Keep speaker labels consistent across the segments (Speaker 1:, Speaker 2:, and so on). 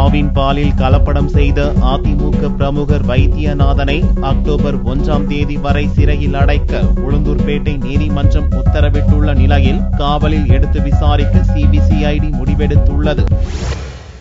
Speaker 1: ஆவின் பாலில் கலப்படம் செய்த அதிமுக பிரமுகர் வைத்தியநாதனை அக்டோபர் 1ஆம் தேதி வரை சிறையில் அடைக்க உளுந்தூர்பேட்டை நீதிமன்றம் உத்தரவிட்டுள்ள நிலையில் காவலில் எடுத்து விசாரிக்க சிபிசிஐடி முடிவெடுத்துள்ளது.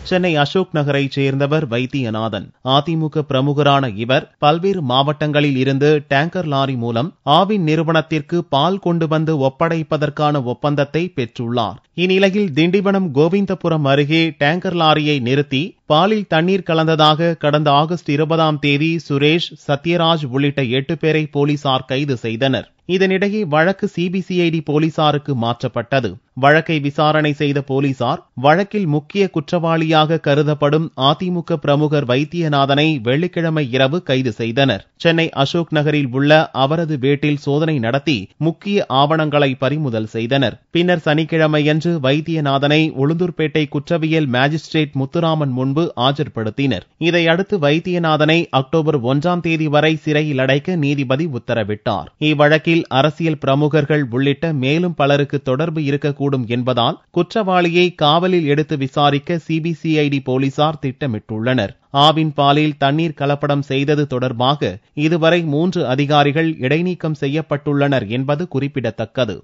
Speaker 1: சென்னை அசோக் நகரைச் சேர்ந்தவர் வைத்தியநாதன். அதிமுக பிரமுகரான இவர் பல்வேறு மாவட்டங்களில் இருந்து டேங்கர் லாரி மூலம் ஆவின் நிறுவனத்திற்கு பால் கொண்டு வந்து ஒப்படைப்பதற்கான ஒப்பந்தத்தை பெற்றுள்ளார். இந்நிலையில் திண்டிவனம் கோவிந்தபுரம் அருகே டேங்கர் லாரியை நிறுத்தி பாலில் தண்ணீர் கலந்ததாக கடந்த ஆகஸ்ட் 20ஆம் தேதி சுரேஷ், சத்யராஜ் உள்ளிட்ட 8 பேரை போலீசார் கைது செய்தனர். இதனிடையே வழக்கு சிபிசிஐடி போலீசாருக்கு மாற்றப்பட்டது. வழக்கை விசாரணை செய்த போலீசார் வழக்கில் முக்கிய குற்றவாளியாக கருதப்படும் அதிமுக பிரமுகர் வைத்தியநாதனை வெள்ளிக்கிழமை இரவு கைது செய்தனர். சென்னை அசோக் நகரில் உள்ள அவரது வீட்டில் சோதனை நடத்தி முக்கிய ஆவணங்களை பறிமுதல் செய்தனர். பின்னர் சனிக்கிழமையன்று வைத்தியநாதனை உளுந்தூர்பேட்டை குற்றவியல் மேஜிஸ்ட்ரேட் முத்துராமன் முன்பு ஆஜர்படுத்தினர். இதையடுத்து வைத்தியநாதனை அக்டோபர் 1ஆம் தேதி வரை சிறையில் அடைக்க நீதிபதி உத்தரவிட்டார். இவ்வழக்கில் அரசியல் பிரமுகர்கள் உள்ளிட்ட மேலும் பலருக்கு தொடர்பு இருக்கக்கூடும் என்பதால் குற்றவாளியை காவலில் எடுத்து விசாரிக்க சிபிசிஐடி போலீசார் திட்டமிட்டுள்ளனர். ஆவின் பாலில் தண்ணீர் கலப்படம் செய்தது தொடர்பாக இதுவரை 3 அதிகாரிகள் இடைநீக்கம் செய்யப்பட்டுள்ளனர் என்பது குறிப்பிடத்தக்கது.